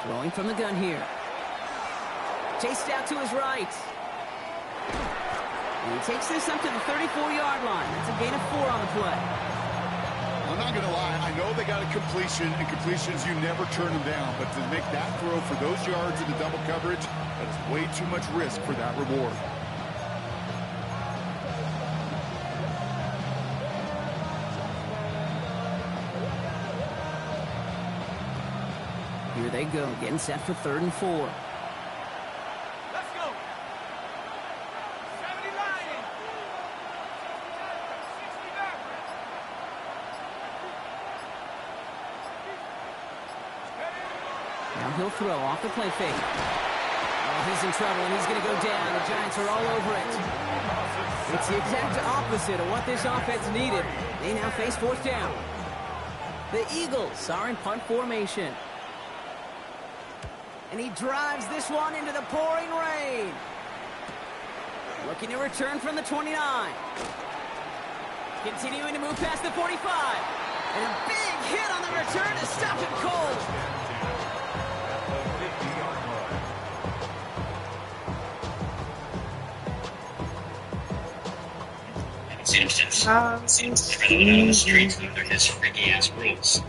Throwing from the gun here. Chased out to his right. And he takes this up to the 34-yard line. That's a gain of 4 on the play. I'm not going to lie. I know they got a completion, and completions, you never turn them down. But to make that throw for those yards in the double coverage, that is way too much risk for that reward. Here they go, getting set for 3rd and 4. Let's go. 79. Now he'll throw off the play fake. Oh, he's in trouble, and he's going to go down. The Giants are all over it. It's the exact opposite of what this offense needed. They now face 4th down. The Eagles are in punt formation. And he drives this one into the pouring rain. Looking to return from the 29. Continuing to move past the 45. And a big hit on the return to stop him cold. Seems to run out on the streets under his freaky ass rules.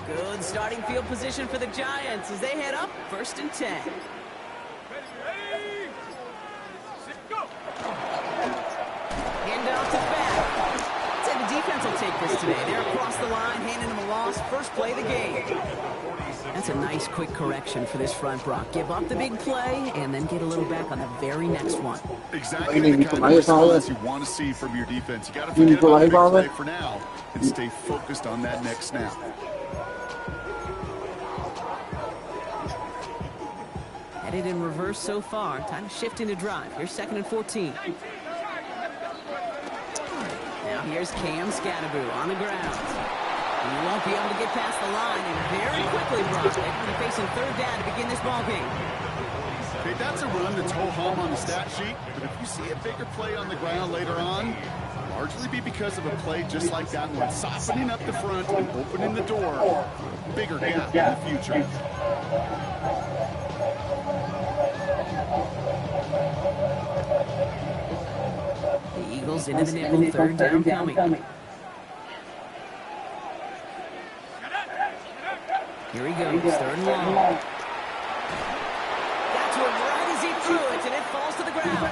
Good starting field position for the Giants as they head up 1st and 10. Ready. Go. Hand off to the back. I'd say the defense will take this today. They're across the line, handing them a loss. First play of the game. That's a nice quick correction for this front, Brock. Give up the big play and then get a little back on the very next one. Exactly the kind of response you want to see from your defense. You got to forget about the big play for now and stay focused on that next snap. Headed in reverse so far. Time to shift into drive. Here's 2nd and 14. Now here's Cam Scatteroo on the ground. He won't be able to get past the line, and very quickly, Brock, they're going to be facing 3rd down to begin this ball game. Okay, that's a run that's ho-hum on the stat sheet, but if you see a bigger play on the ground later on, it'll largely be because of a play just like that one, softening up the front and opening the door. Bigger gap in the future. The Eagles into the nickel, 3rd down coming. Here he goes, 3rd and long. Got to him right as he threw it, and it falls to the ground.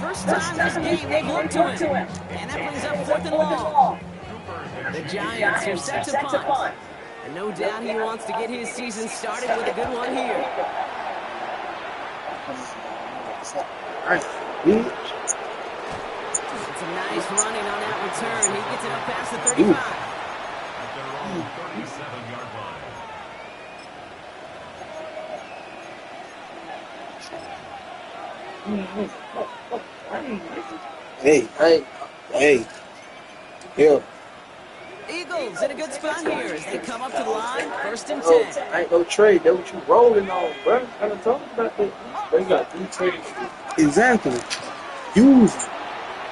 First time this game they've looked to him. And that brings up 4th and long. The Giants are set to punt. And no doubt he wants to get his season started with a good one here. It's a nice running on that return. He gets it up past the 35. At their own 37-yard line. Hey. Here. Eagles in a good spot here as they come up to the line. 1st and 10. Oh, ain't no trade. That's what you rolling on, bro. I done told you about that. They got 3 trades. Exactly. Use it.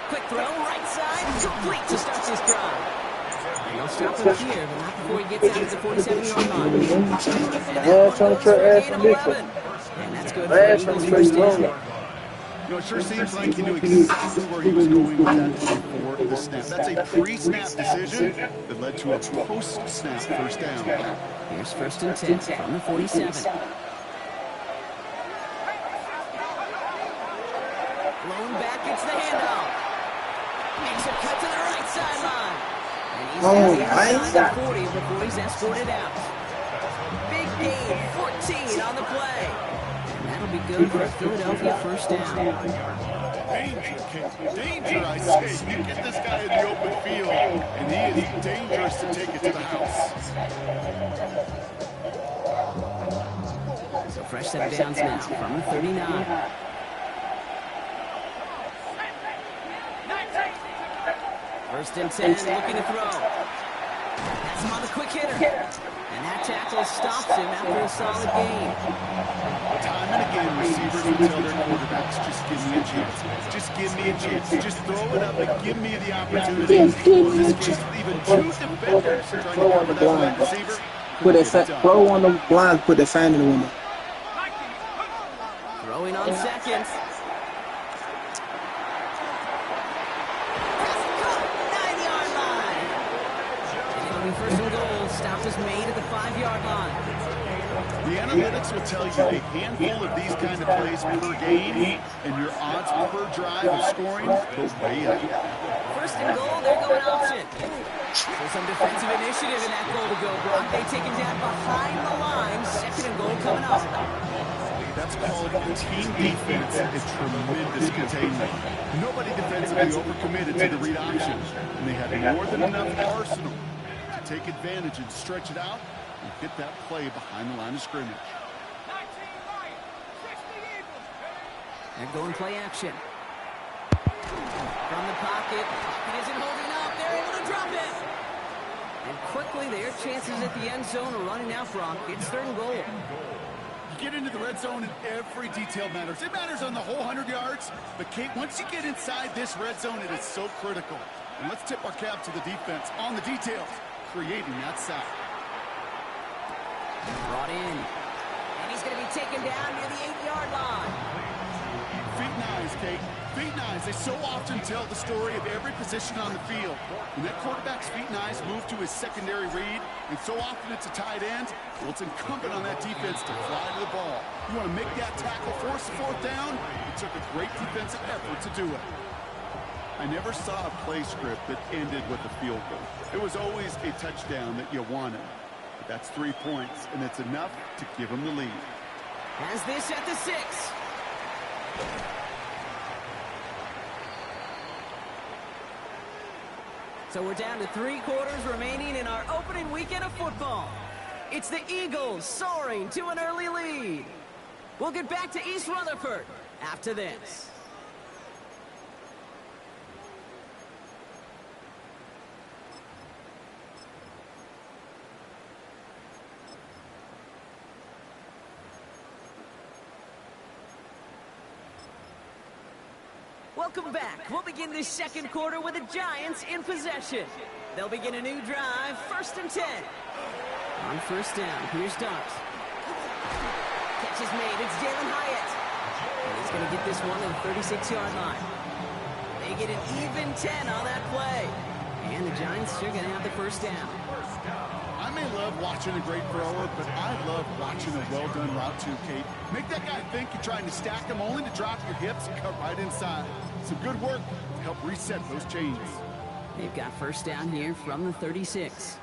Quick throw, right side, complete to start this drive. He'll stop him here, but not before he gets out to the 47-yard line. Last trying to try ass from this one. And that's good for the Eagles first down. You know, it sure seems like he knew exactly where he was going with that before the snap. That's a pre-snap decision that led to a post-snap first down. Here's 1st and 10 from the 47. Blown back, gets the handoff. Makes a cut to the right sideline. And he's inside the 40 before he's escorted out. Big gain, 14 on the play. And that'll be good for a Philadelphia first down. Danger, I say. You get this guy in the open field, and he is dangerous to take it to the house. So fresh set of downs now from the 39. First and 10, looking to throw. That's him on the quick hitter. And that tackle stops him after a solid gain. Time and again, receivers will tell their quarterbacks, just give me a chance. Just give me a chance. Just throw it up and give me the opportunity. Well, in this case, with even two defenders trying to cover that wide receiver, throw on the blinds, put the fan in the window. Throwing on seconds. 9-yard line. And it'll be first and goal. Stop is made at the 5-yard line. The analytics will tell you a handful of these kind of plays per game, and your odds per drive of scoring go way up. First and goal, they're going option. So some defensive initiative in that goal to go, Brock. They take him down behind the line. Second and goal coming up. That's called team defense and tremendous containment. Nobody defensively overcommitted to the read option, and they had more than enough arsenal to take advantage and stretch it out and hit that play behind the line of scrimmage. They're going play action. From the pocket. Pocket isn't holding up. They're able to drop it. And quickly, their chances at the end zone are running out, Brock. It's third and goal. You get into the red zone and every detail matters. It matters on the whole 100 yards. But, Kate, once you get inside this red zone, it is so critical. And let's tip our cap to the defense on the details, creating that sack. Brought in. And he's going to be taken down near the 8-yard line. Feet and eyes, Kate. Feet and eyes. They so often tell the story of every position on the field. When that quarterback's feet and eyes move to his secondary read, and so often it's a tight end, well, it's incumbent on that defense to fly to the ball. You want to make that tackle, force the fourth down? It took a great defensive effort to do it. I never saw a play script that ended with a field goal. It was always a touchdown that you wanted. But that's 3 points, and it's enough to give them the lead. Has this at the 6. So we're down to 3 quarters remaining in our opening weekend of football. It's the Eagles soaring to an early lead. We'll get back to East Rutherford after this. Welcome back. We'll begin this second quarter with the Giants in possession. They'll begin a new drive, 1st and 10. On first down, here's Darks. Catch is made, it's Jalen Hyatt. And he's going to get this one to the 36-yard line. They get an even 10 on that play. And the Giants are going to have the first down. I may love watching a great thrower, but I love watching a well-done route too, Kate. Make that guy think you're trying to stack him only to drop your hips and cut right inside. Some good work to help reset those chains. They've got first down here from the 36.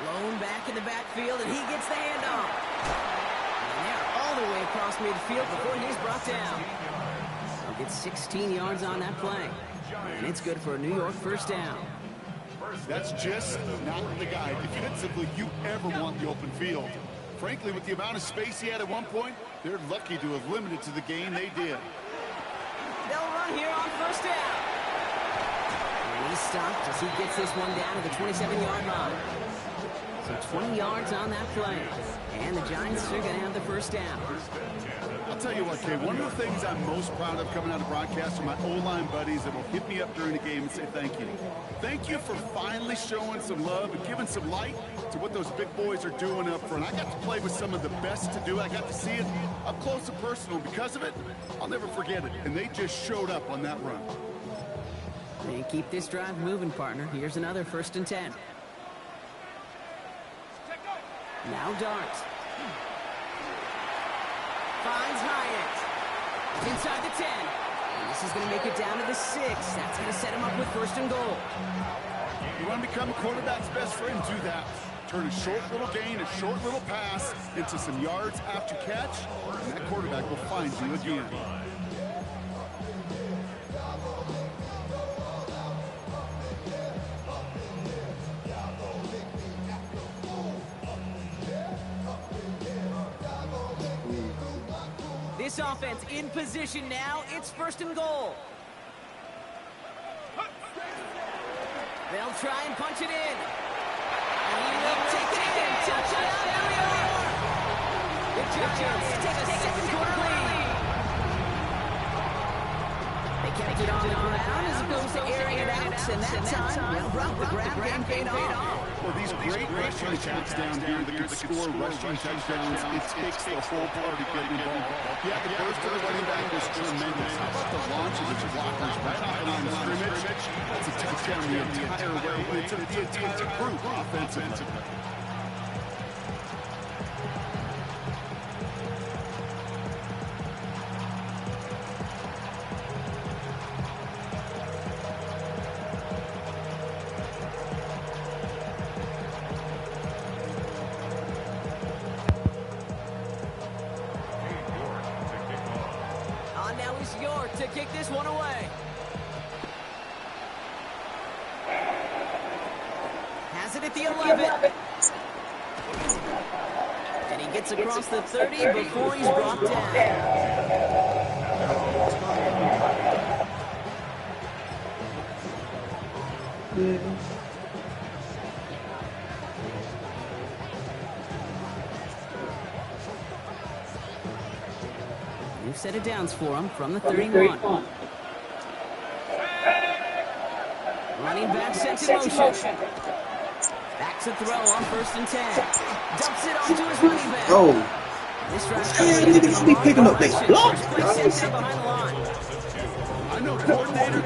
Lone back in the backfield, and he gets the handoff. And they're all the way across midfield before he's brought down. He'll get 16 yards on that play. And it's good for a New York first down. That's just not the guy defensively you ever want the open field. Frankly, with the amount of space he had at one point, they're lucky to have limited to the game they did. They'll run here on first down. And he's stopped as he gets this one down to the 27-yard line. So 20 yards on that play. And the Giants are going to have the first down. I'll tell you what, Kay, one of the things I'm most proud of coming out of broadcast are my O-line buddies that will hit me up during the game and say thank you. Thank you for finally showing some love and giving some light to what those big boys are doing up front. I got to play with some of the best to do it. I got to see it up close and personal. Because of it, I'll never forget it. And they just showed up on that run. And keep this drive moving, partner. Here's another 1st and 10. Now Dart. Finds Hyatt. Inside the 10. And this is going to make it down to the 6. That's going to set him up with 1st and goal. You want to become a quarterback's best friend, do that. Turn a short little gain, a short little pass into some yards after catch, and that quarterback will find you again. This offense in position now. It's 1st and goal. They'll try and punch it in. And he will take it in. Touchdown, here we are. The Giants take a second quarter lead. They kept it on the ground as opposed to airing it out. And that time, the ground game paid off. Well, these great rushing attacks down here that can score rushing touchdowns, it takes the whole party getting involved. Yeah, the burst of the running back was tremendous. How about the launch of his blockers right off the line of scrimmage? That's a touchdown the entire way, and it took the entire group offensively. Now is York to kick this one away. Has it at the 11. And he gets across the 30 before he's brought down. New set of downs for him from the 31. Running back sent in motion. Back to throw on 1st and 10. Dumps it onto his running back. Oh. This drive Niggas be picking up their block. behind the line. I know coordinator.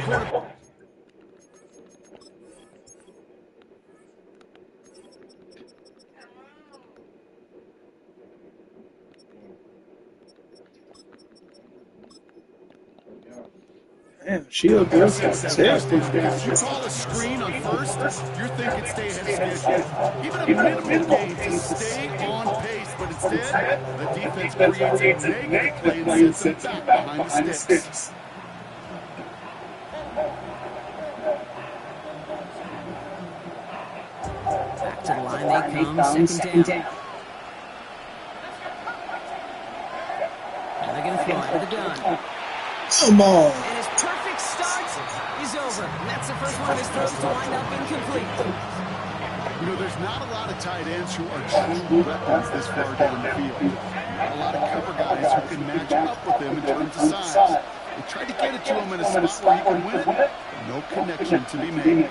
Man, Shield does If you call a screen on 1st, you're thinking stay ahead of schedule. Even a minimal gain to stay on pace, but instead, the defense creates a negative play and sends them back behind the sticks. Back to the line they come, second down. Now they're going to throw it to the gun. Come on. And his perfect start is over. And that's the first one of his throws to wind up incomplete. You know, there's not a lot of tight ends who are true weapons this far down the field. Not a lot of cover guys who can match up with them in terms of size. They try to get it to him in a spot where he can win it, but no connection to be made.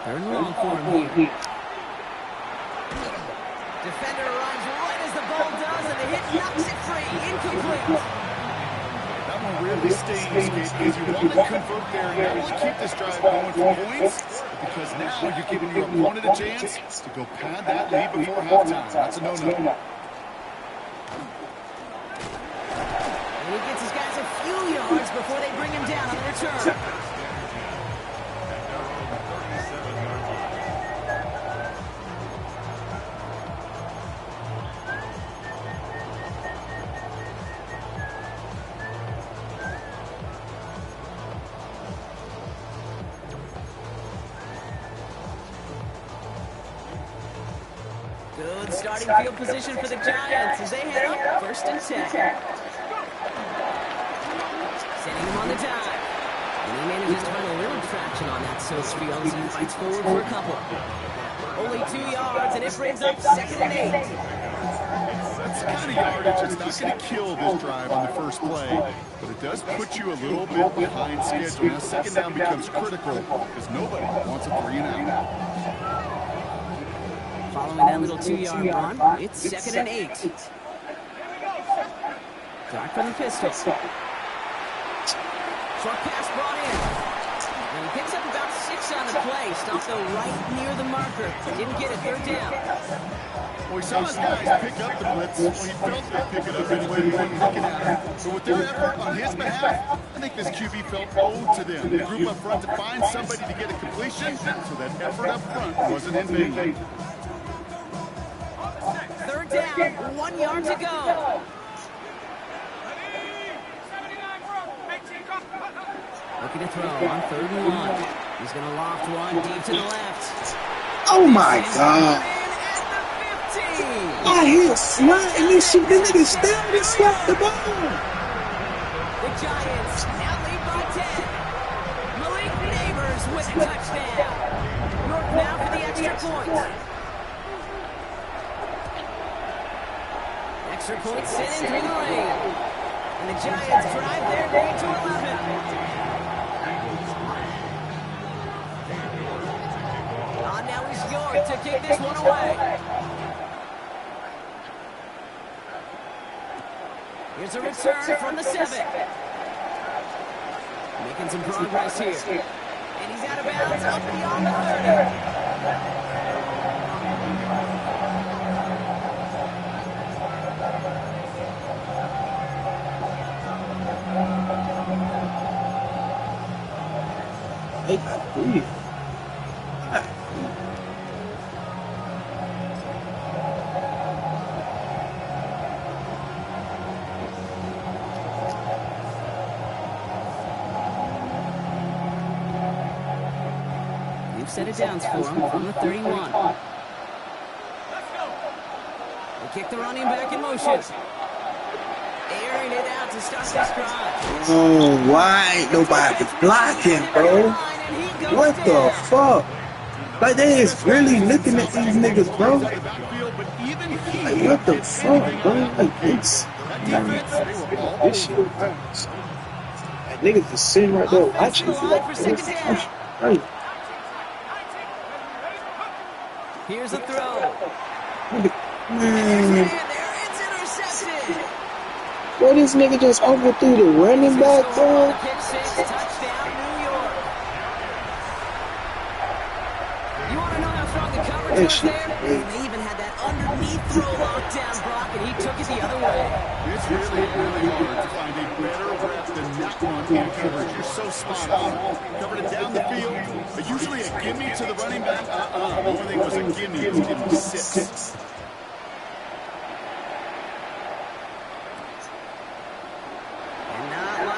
Third and long for him here. Defender arrives right as the ball does, and the hit knocks it free. Incomplete. That one really stings because you want to convert there and not only keep this drive going for points, because now you're giving your opponent a chance to go pad that lead before halftime. That's a no-no. And he gets his guys a few yards before they bring him down on the return. Good starting field position for the Giants as they head up 1st and 10. Sending him on the dive. And he manages to find a little traction on that Sills field as he fights forward for a couple. Only 2 yards, and it brings up 2nd and 8. That's the kind of yardage that's not going to kill this drive on the first play, but it does put you a little bit behind schedule. Now, 2nd down becomes critical because nobody wants a 3-and-out. Following that little 2-yard run, it's 2nd and 8. Dark from the pistol. Short pass brought in. And he picks up about 6 on the play. Stopped though right near the marker. Didn't get it, 3rd down. Well, he saw his guys pick up the blitz. Well, he felt they'd pick it up anyway. He wasn't looking at it. So with their effort on his behalf, I think this QB felt owed to them. The group up front to find somebody to get a completion, so that effort up front wasn't in vain. 3rd down, 1 yard to go. Looking to throw on 3rd and 1. He's going to loft one deep to the left. Oh my God. I hear sliding this shit. This nigga still didn't slap the ball. The Giants now lead by 10. point. Extra point sent in through the lane. And the Giants drive their lead to 11. Now he's York to kick this one away. Here's a return from the 7. Making some progress here. And he's out of bounds up beyond the 30. Hey, I breathe. Set it down for him from the 31. They kick the running back in motion. Airing it out to start this drive. Oh, why ain't nobody blocking, bro? What the fuck? Like, they is really looking at these niggas, bro. Like, what the fuck, bro? Like, this shit. Like, niggas just sitting right there watching. Right. Here's a throw. Man. It's intercepted. Boy, this nigga just overthrew the running back, bro. Kick six, touchdown, New York. You want to know how strong the coverage was there? They even had that underneath throw lockdown block, and he took it the other way. It's really, really hard to find a better rep than that one in coverage. You're so spot on. Covered it down the field. Usually a gimme to the running back. The only thing was a gimme. He didn't sit.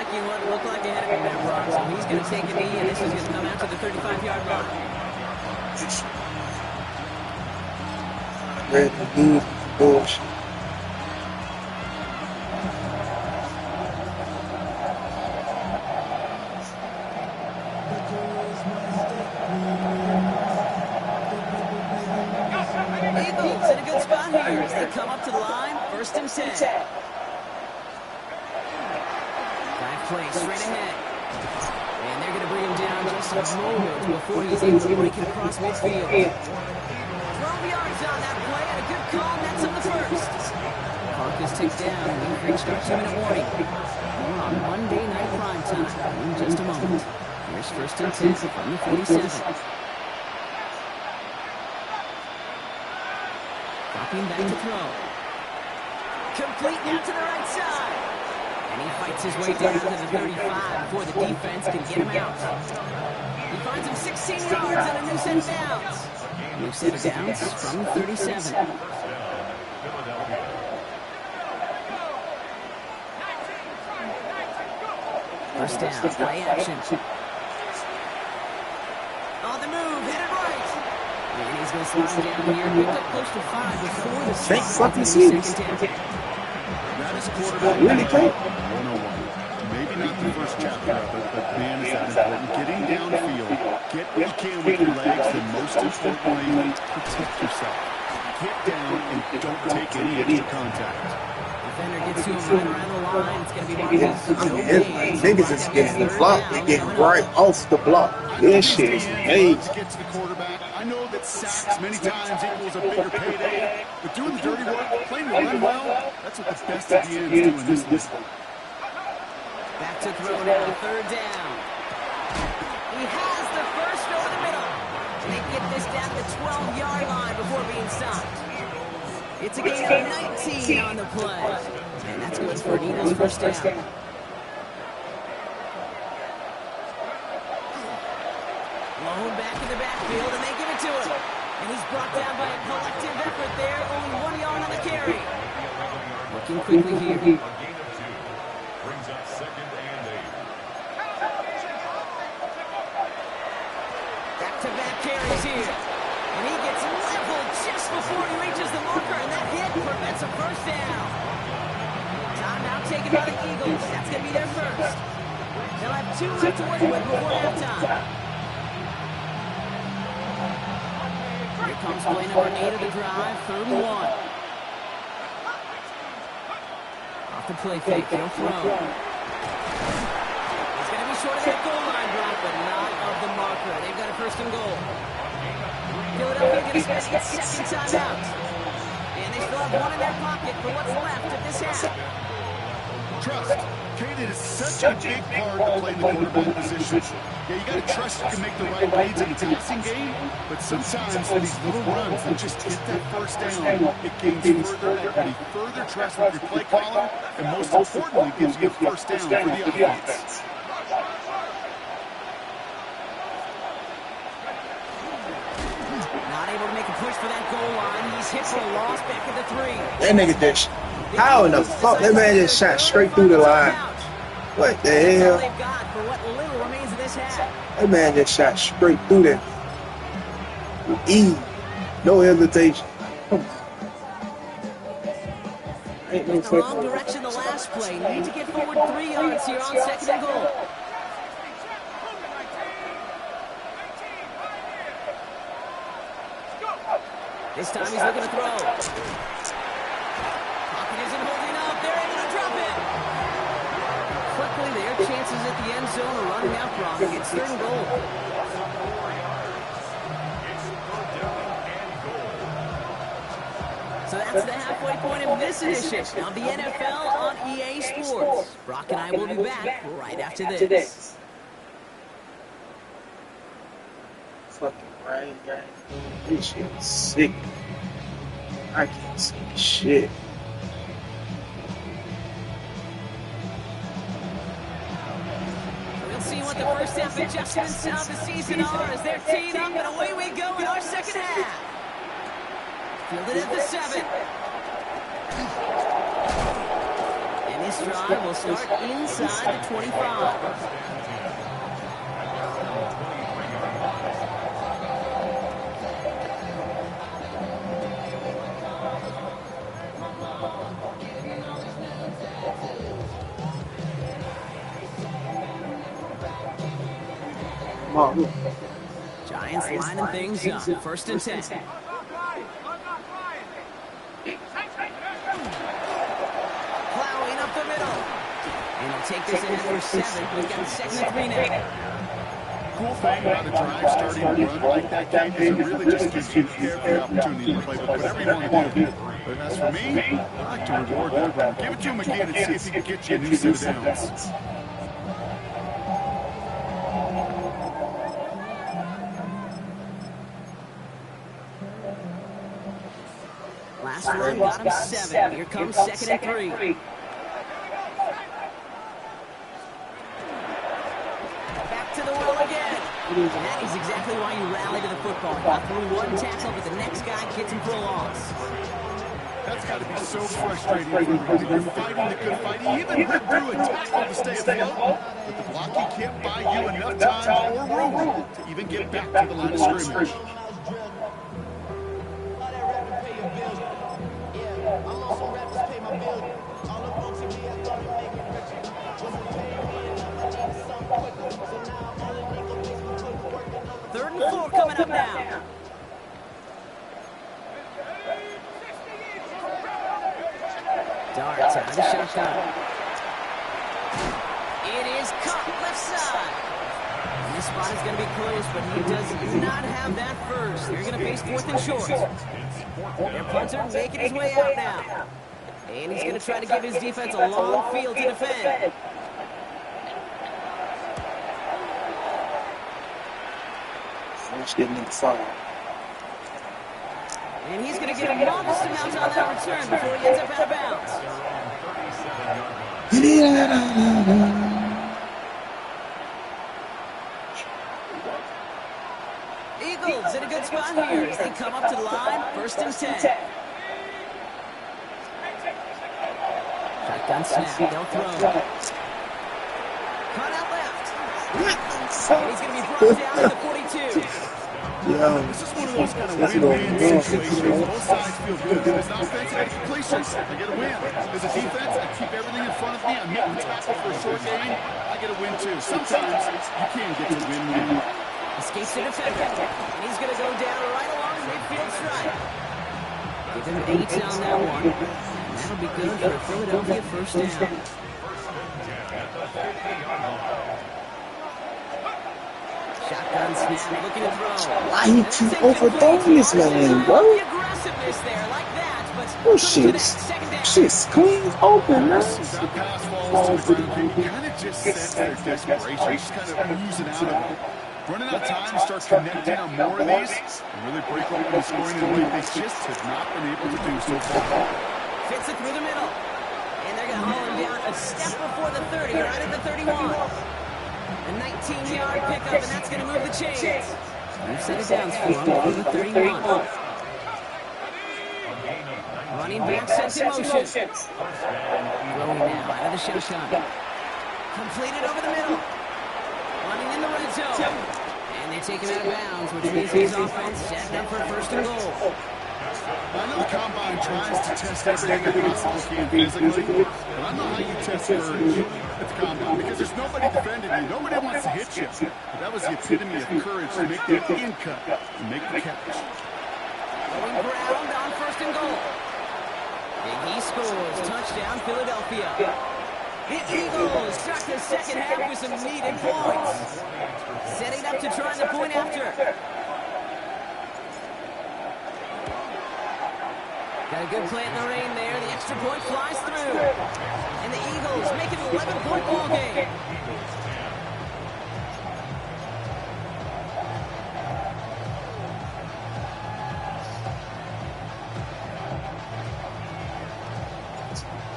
What looked like they had him in that block, so he's going to take a knee, and this is going to come out to the 35-yard line. Red dude, bullshit. Eagles in a good spot here as they come up to the line, 1st and 10. Play straight ahead. And they're going to bring him down just a moment before he's able to break it across midfield. 12 yards on that play and a good call. Nets up the first. Clock is ticked down. We've reached our 2-minute warning. We're on Monday Night Prime Time in just a moment. Here's 1st and 10 from the 47. Dropping back to throw. Complete out to the right side. And he fights his way down to the 35 before the defense can get him out. He finds him 16 yards and a new set of downs. New set of downs from the 37. First down, play action. On the move, headed right. And he's going to slide down here. Picked up close to 5 before the start. Second down. That is quarterback really great. 101. Maybe not the first chapter of it, but man, is that important. Getting downfield, get what you can with your legs, and most importantly, protect yourself. Get down and don't take any extra contact. Defender gets to him right around the line. It's going to be one of these. Niggas is getting the block. They getting right off the block. This shit is amazing. To get to the quarterback. I know that sacks many times equals a bigger payday, but doing the dirty work, playing to run well, that's what the best of the ends do in this league. Back to throw now, 3rd down. He has the first over the middle. And they get this down the 12-yard line before being stopped. It's a gain of 19 on the play. And that's good for an Eagles first down. Blown back in the backfield, and they give it to him. And he's brought down by a collective effort there. Only 1 yard on the carry. Looking quickly here. Brings up 2nd and 8. Back-to-back carries here. And he gets leveled just before he reaches the marker, and that hit prevents a first down. Timeout taken by the Eagles. That's going to be their first. They'll have 2 left to work with before halftime. Here comes play number 8 of the drive, 3rd and 1. Off the play fake, he'll throw. He's going to be short of that goal line, Brock, but not of the marker. They've got a 1st and goal. Philadelphia going to spend its 2nd timeout. And they still have 1 in their pocket for what's left of this half. Trust. Kate is such a big part of playing the quarterback position. Yeah, you got to trust you can make the right reads in the passing game, but sometimes these little runs that just hit that 1st down, it gains further equity, further trust with your play caller, and most importantly, gives you a 1st down for the offense. Not able to make a push for that goal line. He's hit for a loss back at the 3. That nigga just, how in the fuck? That man just shot straight through the line. What the hell? They've got for what little remains of this half. That man just shot straight through that. Ease. No hesitation. Come on. Ain't no In the wrong direction the last play. Need to get forward 3 yards here on 2nd and goal. This time he's looking to throw. Pocket isn't holding up. They're able to drop it. Quickly, their chances at the end zone are running out, Brock. It's 3rd and goal. So that's the halfway point of this edition of the NFL on EA Sports. Brock and I will be back right after this. Fucking right, guys. This shit is sick. I can't see shit. We'll see what the first half adjustments of the season are as they're teed up, and away we go in our 2nd half. Fielded at the 7. And this drive will start inside the 25. Giants lining things up. 1st and 10. Plowing up the middle. And he'll take this ahead for 7. We've got 2nd and 3 now. Cool thing about a drive starting a run like that game is it really just gives you every opportunity to play with whatever you want to do. But as for me, I like to reward that run. Give it to him again and see if he can get you a new set of downs. Last run got him 7. Here comes 2nd and 3. Back to the well again. That is exactly why you rally to the football. Got through 1 tackle, but the next guy gets him for a loss. That's got to be so frustrating for him. You're fighting the good fight. He even went through a tackle to stay afloat, but the blocking can't buy you enough time or room to even get back to the line of scrimmage. Third and 4 coming up now. Dart out of the shotgun. It is caught left side. And this spot is going to be close, but he does not have that first. They're going to face 4th and short. Their punter making his way out now. And he's going to try to give his defense a long field to defend. Let's get in the fire. And he's going to get a modest amount on that return before he ends up out of bounds. Eagles in a good spot here as they come up to the line. 1st and 10. Shotgun snap. They'll throw. Cut out left. And he's going to be brought down at the 42. Yeah. This is one of those kind of win-win situations. Both sides feel good. As an offense, I get completions. I get a win. As a defense, I keep everything in front of me. I'm hitting tackle for a short game. I get a win, too. Sometimes you can get to win-win. Escapes the defender. And he's going to go down right along midfield stripe. Give him 8 on that one. And that'll be good for a Philadelphia first down. Shotgun snap, looking to throw. Why you keep overthrowing this man, bro? Aggressiveness there, like that, but Oh, shit's clean open, man. That pass falls to the ground. You kind of just sense their desperation. Just kind of oozing out of them. Running out of time to start connecting on more of these and really break open the scoring in a way they just have not been able to do so far. Fits it through the middle. And they're going to haul him down a step before the 30, right at the 31. A 19-yard pickup, and that's going to move the chains. New set of downs for him over the 31. Running back sets in motion. Throwing now out of the shotgun. Completed over the middle. Running in the red zone. And they take him out of bounds, which means his offense setting up for first and goal. I know the Combine tries to test everything it possibly can physically, but I know how you test courage at the Combine because there's nobody defending you. Nobody wants to hit you. But that was the epitome of courage to make that in cut and make the catch. Going ground on first and goal. And he scores. Touchdown, Philadelphia. The Eagles start the second half with some needed points. Setting up to try the point after. Got a good play in the rain there. The extra point flies through. And the Eagles make it an 11-point ball game.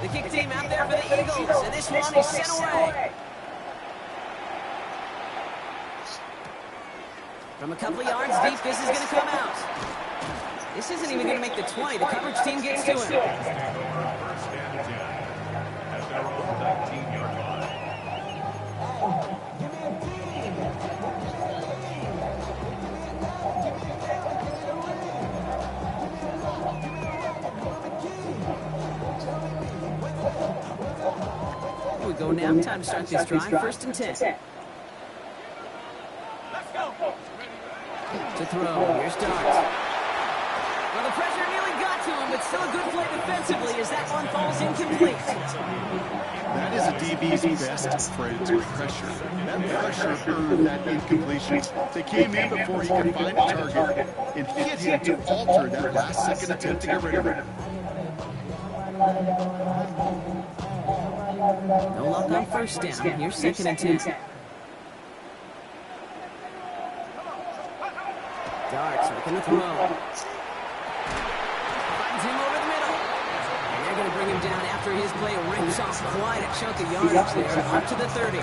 The kick team out there for the Eagles, and this one is sent away. From a couple of yards deep, this is going to come out. This isn't even going to make the 20. The coverage team gets to him. Here we go now. Time to start this drive. First and 10. Let's go. To throw. Here's Dart. Well, the pressure nearly got to him, but still a good play defensively as that one falls incomplete. That is a DB's best friend to pressure. That pressure earned that incompletion. They came in before he could find a target and hit him to alter that last-second attempt to get rid of him. No luck on first down. Here's second and 10. Darts looking to throw. Finds him over the middle. And they're going to bring him down after his play rips off quite a chunk of yardage there, up to the 30.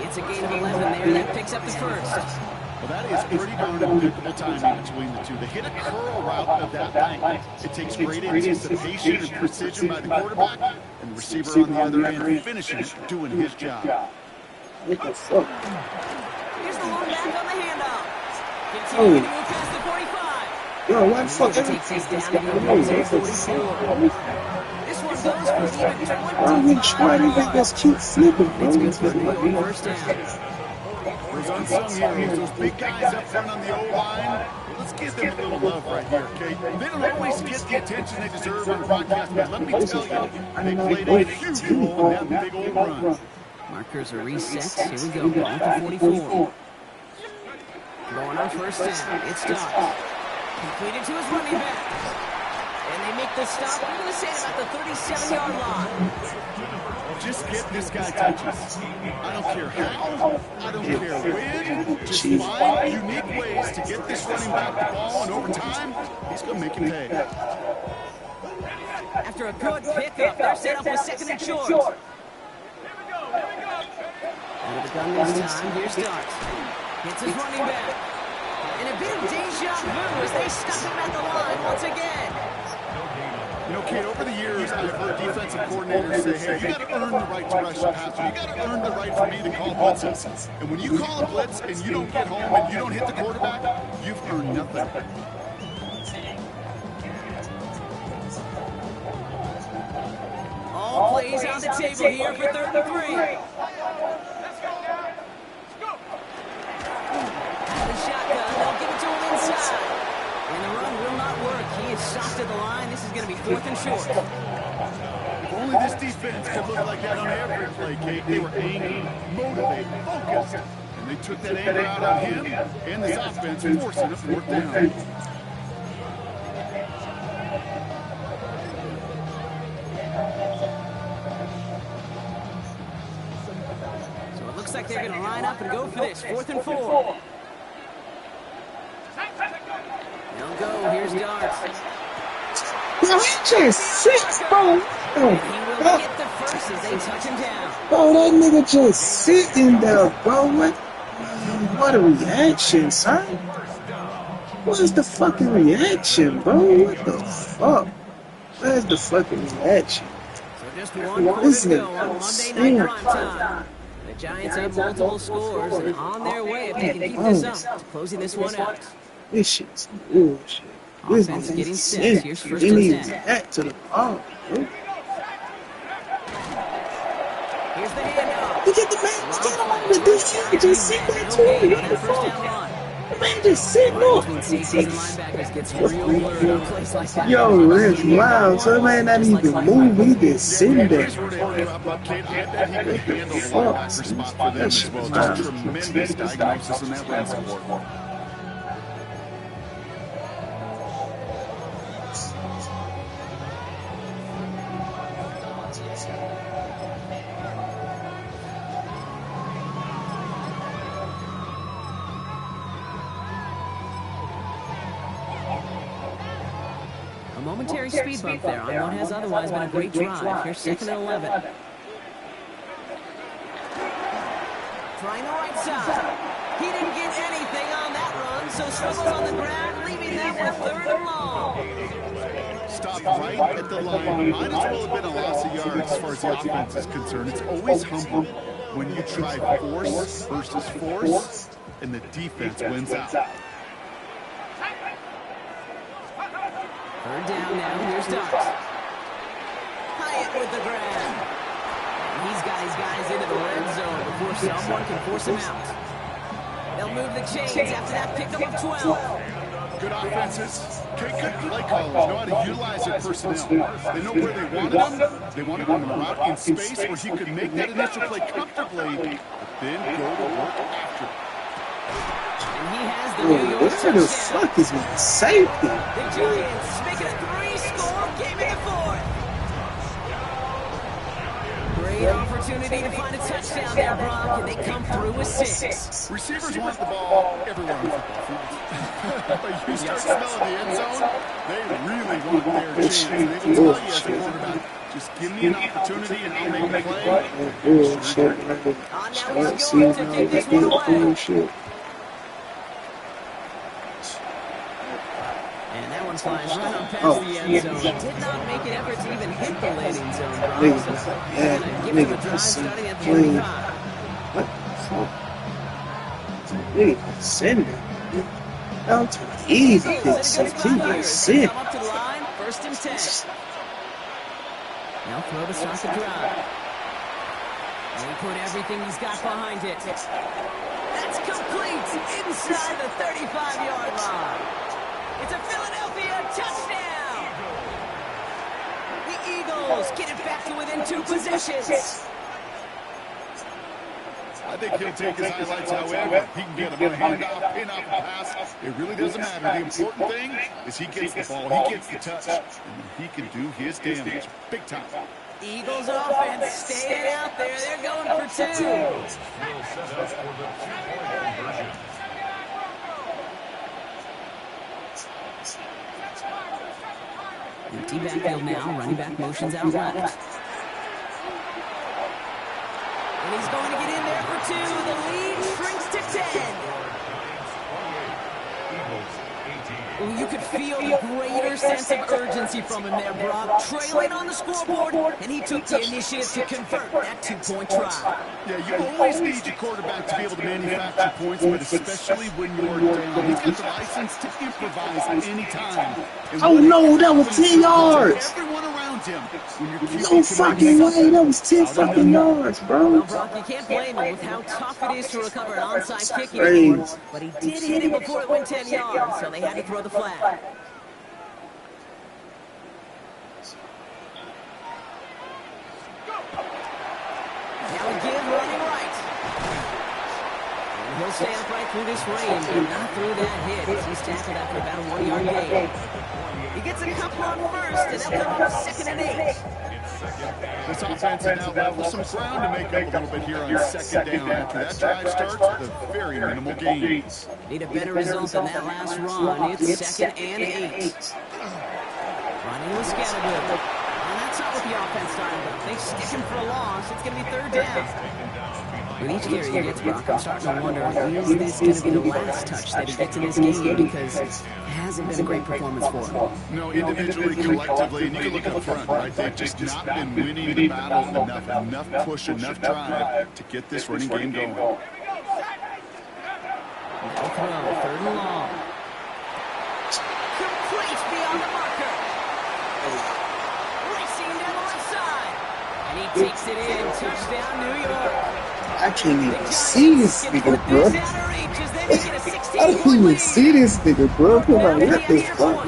It's a gain of 11 there. That picks up the first. Well, that is pretty darn impeccable timing between the two. They hit a curl route of that length. It takes great anticipation and precision by the quarterback, and the receiver on the other end finishing it, doing his job. What the fuck? Here's the long back on the handoff. Continuing to move past the 45. Yo, why the fuck? Takes this down to the 44. This one goes for even 20. I'm really trying to make this keep flipping, bro. It's good for the first down. Those unsung heroes, those big guys up front on the O-line, let's give them a little love right here, okay? They don't always get the attention they deserve on the broadcast, but let me tell you, they played a huge role in that big old run. Markers are reset. Here we go. Ball to 44. Going on first down. It's Dart. Completed to his running back. And they make the stop. I'm going to say about the 37-yard line. Just get this guy touches. I don't care how, I don't care when. Just find unique ways to get this running back the ball, and over time, he's going to make him pay. After a good pickup, they're set up with second and short. Out of the gun this time. Here's Dart. Hits his running back. And a bit of deja vu as they stuck him at the line once again. You know, Kate, over the years, I've heard defensive coordinators say, hey, you got to earn the right to rush the passer. You got to earn the right for me to call blitzes. And when you call a blitz and you don't get home and you don't hit the quarterback, you've earned nothing. All plays on the table here for 3rd and 3. The shotgun, they'll give it to him inside. And the run will not work. He is stopped at the line. This is going to be 4th and short. If only this defense could look like that on every play, Kate. They were angry, motivated, focused. And they took that anger out on him and this offense, forcing a 4th down. So it looks like they're going to line up and go for this. 4th and 4. They'll go. Here's Dart. Just sit, bro. He will get the first as they touch him down. Bro, that nigga just sitting there, bro. What a reaction, son. What is the fucking reaction, bro? What the fuck? Where's the fucking reaction? So just 1 quarter to go on Monday night prime time. The Giants have multiple scores and on their way if they can keep this up to closing this one out. This shit's bullshit. This Offense getting set. nigga's Here's sick. 1st They and need 10. that to the ball, bro. Here's the handoff. Look at the man still on the defense. Just sit there too. What the fuck? The man just sitting up. Between safeties and linebackers gets real blurred on plays like that. Yo, that's wild. So the man not even move. He just sitting there. Here's where they drop up, Kate. I bet he could handle the linebacker spot for them as well. Just tremendous diagnosis in that run support. A momentary speed bump there on what has otherwise been a great drive. Here's 2nd and 11. Trying the right side. He didn't get anything on that run, so struggles on the ground, leaving them with 3rd and long. Stopped right at the line. Might as well have been a loss of yards as far as the offense is concerned. It's always humbling when you try force versus force, and the defense wins out. 3rd down now. Here's Dart. Hyatt with the grab. And he's got his guys into the red zone before someone can force him out. They'll move the chains after that pickup of 12. Good offenses. Good play callers know how to utilize their personnel. They know where they wanted them. They wanted them to route in space where he could make that initial play comfortably, but then go to work after. And he has the New York What the touchdown. fuck is my safety? The Giants make it a 3-score game in the 4th. Great opportunity to find a touchdown there, Brock, and they come through with 6. Receivers want the ball everywhere on the football field. But you start smelling the end zone, they really want their chance. And they will tell you as a quarterback, just give me an opportunity and I'll make a play. Bullshit. Now he's going to kick this one away. Bullshit. And that one flies right on past the end zone. Did not make an effort to even hit the landing zone, Brock. Nigga, So yeah, give him a nigga, drive some starting at the clean. 45. What the fuck? Nigga, send it. Down to the easy pick. So keep sick. Come up to the line, 1st and 10. Now throw to start the drive. And he put everything he's got behind it. That's complete inside the 35-yard line. It's a Philadelphia touchdown. The Eagles get it back to within 2 possessions. I think he'll take his highlights however he can get him a handoff, pin off a pass. It really doesn't matter. The important thing is he gets the ball, he gets the touch, and he can do his damage big time. Eagles offense staying out there. They're going for 2. Will set up for the two-point conversion. Empty backfield now. Running back motions out left. And he's going to get in there for 2. The lead shrinks to 10. Well, you could feel the greater sense of urgency from him there, Brock. Trailing on the scoreboard, and he took the initiative to convert that 2-point try. Yeah, you always need your quarterback to be able to manufacture points, but especially when you're down. He's got the license to improvise anytime. Oh no, that was 10 yards. Everyone around him. When your QB No fucking way. That was 10 fucking yards, bro. Well, Brock, you can't blame him with how tough it is to recover an onside kick Crazy. anymore. But he did hit it before it went 10 yards, so they had to throw the the flag. Now again, running right. And he'll stay upright through this rain, but not through that hit. He's tackled after about a 1-yard gain. He gets a couple on first, and they'll come up 2nd and 8. This offense is now level some ground to make up a little bit here on 2nd down. After that drive starts, the very minimal gains. Need a better result than that last run. It's 2nd and 8. Running with Scattergood. And that's not what the offense started with. They stick him for a loss. It's going to be 3rd down. With each carry he gets, Brock, I'm starting to wonder, is this going to be the last touch that he gets in this game? Because it hasn't been a great performance for him. No, individually, collectively, and you can look at the front, right? They've just not been winning the battle enough push, enough drive to get this running game going. Now throw, 3rd and long. Complete beyond the marker. Racing down the left side. And he takes it in. Touchdown, New York. I can't even see this nigga, bro. I can't even see this nigga, bro. Come on, what the fuck?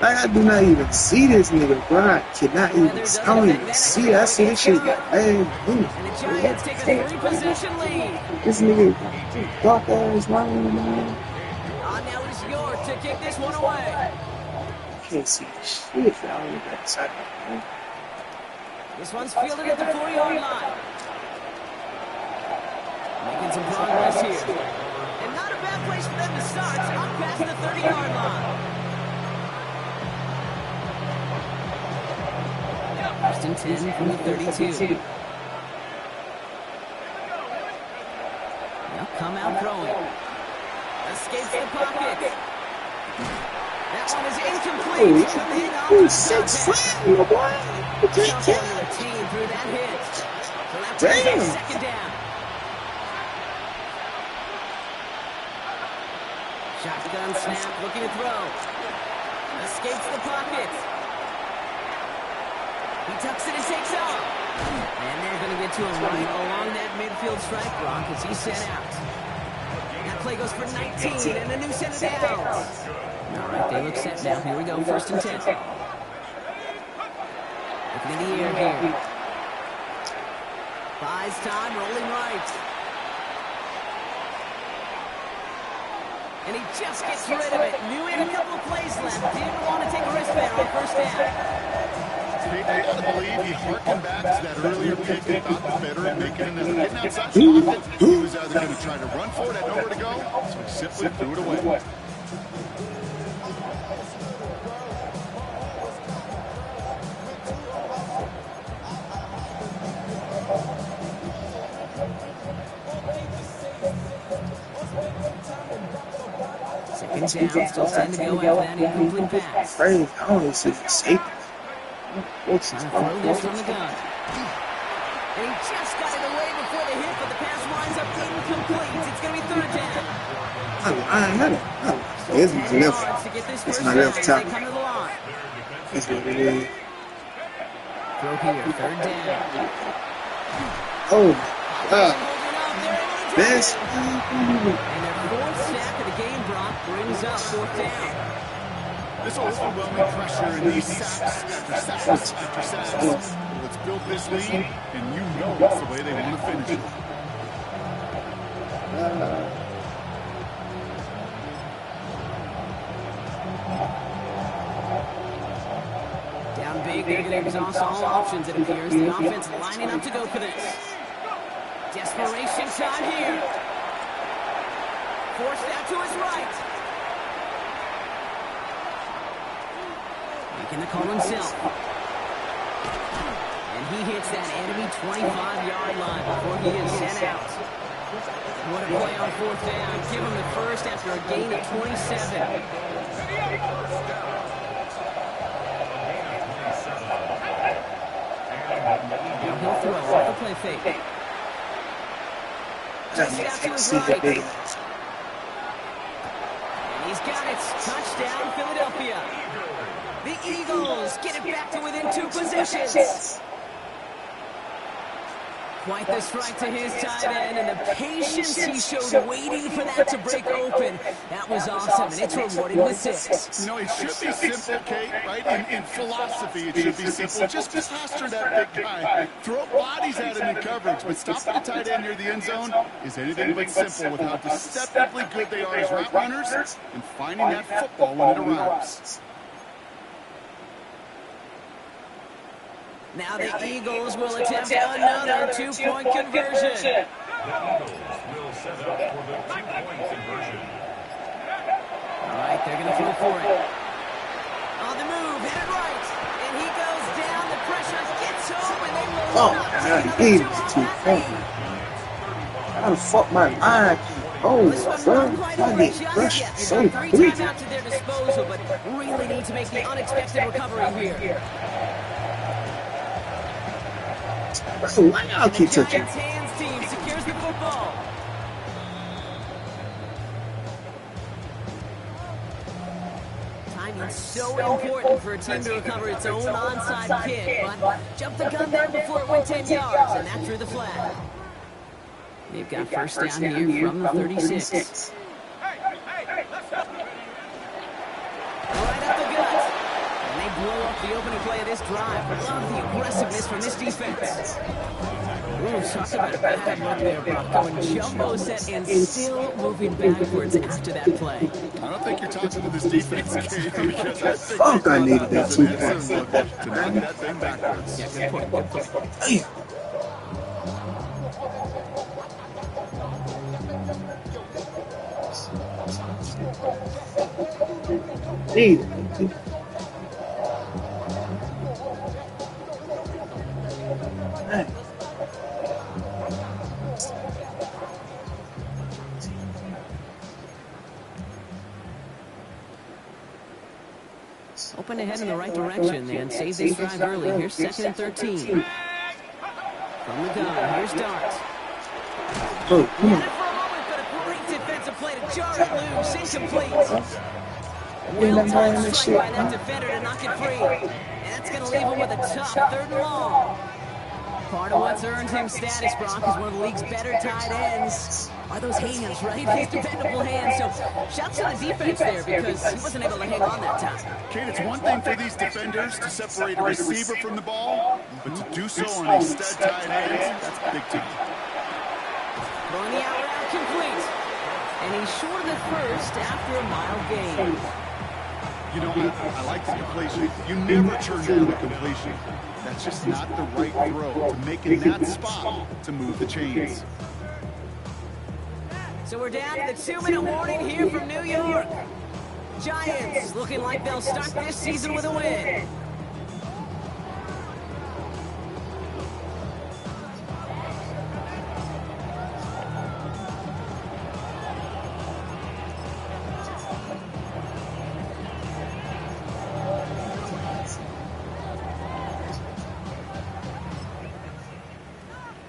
Like, I do not even see this nigga, bro. I cannot even, I don't even see it. I see this shit like, hey, this nigga, dark ass line, man. Now it's York to kick this one away. I can't see shit out of that side, man. This one's fielded at the 4-yard line. Making some progress here. And not a bad place for them to start. Up past the 30-yard line. 1st and 10 from the 32. They'll come out throwing. Escapes the pocket. That one is incomplete. Who's 6'5", my boy? Jump on the team through that hit. So that takes it 2nd down. Shotgun snap, looking to throw. Escapes the pocket. He tucks it and takes off. And they're going to get to him right along that midfield strike block as he's set out. That play goes for 19 and a new set of downs. All right, they look set now. Here we go, 1st and 10. Looking in the air here. Buys time, rolling right. And he just gets rid of it. Knew he had a couple of plays left. Didn't want to take a risk there on 1st down. I gotta believe he harkened back to that earlier pick and thought was better at making another. Getting outside pocket, he was either going to try to run for it, had nowhere to go, so he simply threw it away. Second down, still 10 to go after that incomplete pass. Crazy. I only see the safety. What's Trying to throw this from the gun. And he just got it away before the hit, but the pass winds up incomplete. It's going to be 3rd down. It's my left. It's my left tackle. That's what it is. Throw here, 3rd down. Oh, God. Best. And their 4th sack of the game, Brock, brings up 4th down. This overwhelming pressure and these sacks after sacks. Let's build this lead, and you know that's the way they want to finish it. Down big, they're going to exhaust all options, it appears. The offense lining up to go for this. Desperation time here. Forced out to his right. Making the call himself. And he hits that enemy 25-yard line before he is sent out. What a play on 4th down. Give him the first after a gain of 27. Now he'll throw off the play fake. Just out to his right. And he's got it. Touchdown, Philadelphia. The Eagles get it back to within 2 possessions. Quite the strike to his tight end, and the patience he showed waiting for that to break open. That was awesome, and it's rewarded with 6. You know, it should be simple, Kate, right? In philosophy, it should be simple. Just plaster that big guy. Throw bodies at him in coverage, but stopping the tight end near the end zone is anything but simple with how deceptively good they are as route runners and finding that football when it arrives. Now the Eagles will attempt another two-point conversion. The Eagles will set up for the two-point conversion. All right, they're going to throw for it. On the move, hit it right. And he goes down. The pressure gets home, and they roll up. He was too funny. How the fuck my eye? Oh, bro, I get crushed so Three quick. timeouts at their disposal, but really need to make the unexpected recovery here. Bro, why y'all keep touching? Giants hands team secures the football. Timing's so important for a team to recover its own onside kick, but jump the gun there before it went 10 yards, and that drew the flag. They've got first down here from the 36. Right up the gut. And they blow up the opening play of this drive. Love the aggressiveness from this defense. Ooh, talk about a bad look there, Brock. Going jumbo set and still moving backwards after that play. I don't think you're talking to this defense, Kate, because I think Fuck, I needed that there's an 2 end zone points. look to knock that thing backwards. Yeah, good point, good point. Damn. Need it. Dang. Open ahead in the right direction, then. Save this drive early. Here's 2nd and 13. From the gun, here's Dart. Oh, come Had on. it for a moment, but a great defensive play to jar it loose. Incomplete. Well-timed strike by that defender to knock it free. And that's going to leave him with a tough 3rd and long. Part of what's earned him status, Brock, is one of the league's better tight ends. Are those hands, right? His dependable hands. So shouts to the defense there because he wasn't able to hang on that time. Kate, it's one thing for these defenders to separate a receiver from the ball, but to do so on a stud tight end, that's big time. Throwing the out route complete. And he's short of the first after a mile gain. You know, I like the completion. You never turn down the completion. That's just not the right throw to make in that spot to move the chains. So we're down to the 2-minute warning here from New York. Giants looking like they'll start this season with a win.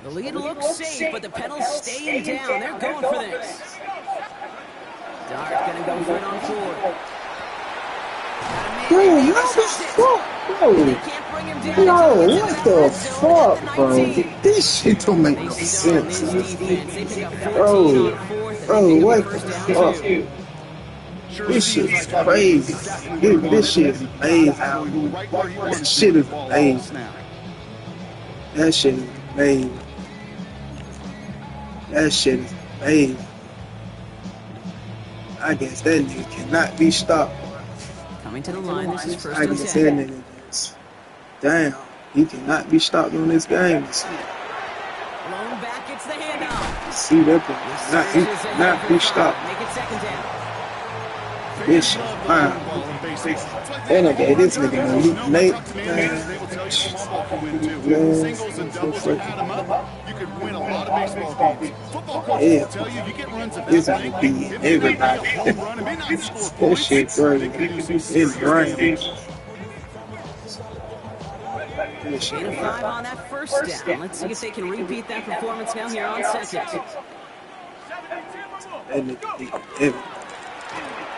The lead looks safe, but the penalty's staying down. They're going for this. Dart gonna go for it on 4. Bro, what the fuck, bro? Can't bring him down. No, what the fuck, bro? This shit don't make no sense, bro. Bro, what the fuck? This shit is crazy. This shit is amazing. That shit is amazing. That shit is amazing. That shit is amazing. I guess that nigga cannot be stopped. Coming to the line, this is first I and guess that 10. nigga is. Damn, he cannot be stopped on this game. Blown back, it's the handoff. See that boy, he cannot be stopped. Make it 2nd down. This shit, wow. They done gave this nigga no loot late. Singles and doubles and add them up, you could win a lot of baseball games. Football coaches will tell you get runs of This that nigga length. be It may not be a everybody. home run, it may not score This points, shit but crazy. it could do some It's serious brain. damage. This shit, Gain of 5 on that first down. Let's see if they can repeat that performance now here on 2nd. that nigga be everybody.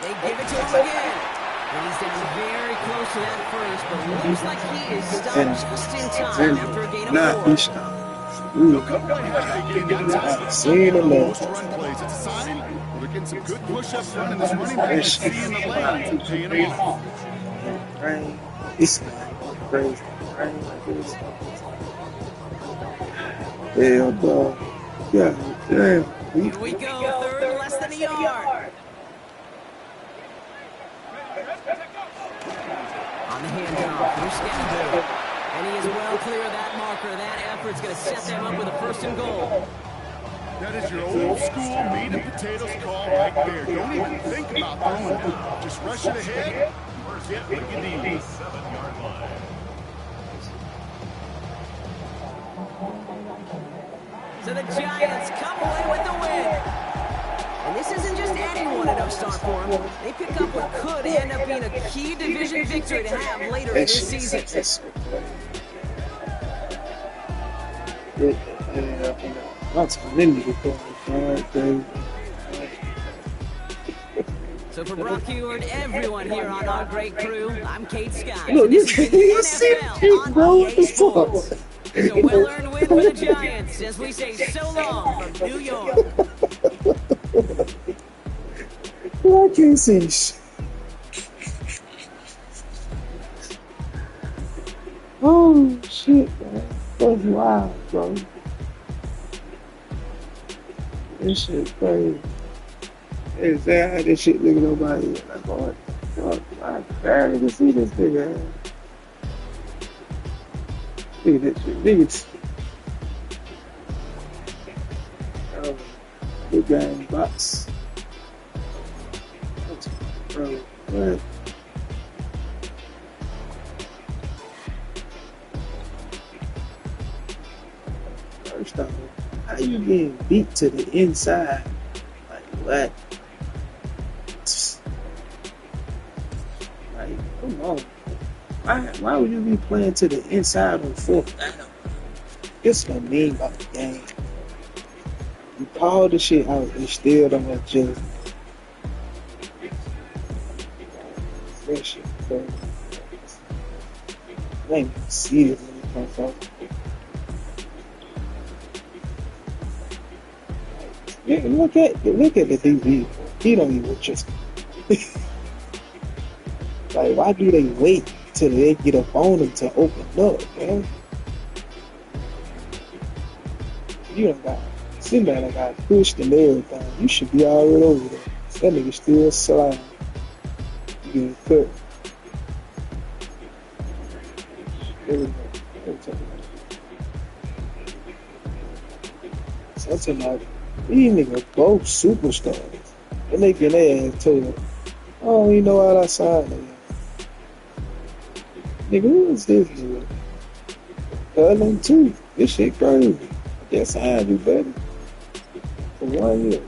They give it to him again. And he's down very close to that first, but looks like he is stopped just in time after a gain of Not 4. be stopped. They'll come way half big game that time. Seen him there. Most run plays. It's a sign they're getting some good push up front, and this running back is seeing the lanes and paying them off. Rain. It's crazy. Rain like this. Hell, bro. Yeah, damn. Here we go, third, less than a yard. On the handoff, here's Scatterbo. And he is well clear of that marker. That effort's going to set them up with a 1st and goal. That is your old school meat and potatoes call right there. Don't even think about throwing it. Just rush it ahead. Get what you need. 7-yard line. So the Giants come away with the win. And this isn't just anyone at Upstart for them. They pick up what could end up being a key division victory to have later in this season. So for Brock Heward, everyone here on our great crew, I'm Kate Scott. Look, This has been you the see NFL on bro? EA Sports. It's a well-earned win for the Giants, as we say so long from New York. I can't see shit. Oh shit, man. That's wild, bro. This shit crazy. Is that how this shit nigga nobody? Like, what the fuck? I barely can see this nigga. Look at that shit. Niggas. Big game box. Bro, what? First off, how you getting beat to the inside? Like what? Like, come on. Why would you be playing to the inside on 4th down? This is what I mean about the game. You call the shit out and still don't adjust. That shit crazy. I ain't even see this when it comes out. Yeah, look at the DB. He don't even trust me. Like, why do they wait till they get up on him to open up, man? You done got somebody got pushed and everything. You should be already over there. That nigga still sliding. You getting cut. Something like these niggas both superstars. They making their ass told. Oh, you know what I signed them. Nigga, who is this dude? Cullen too. This shit crazy. I guess I do better. For 1 year.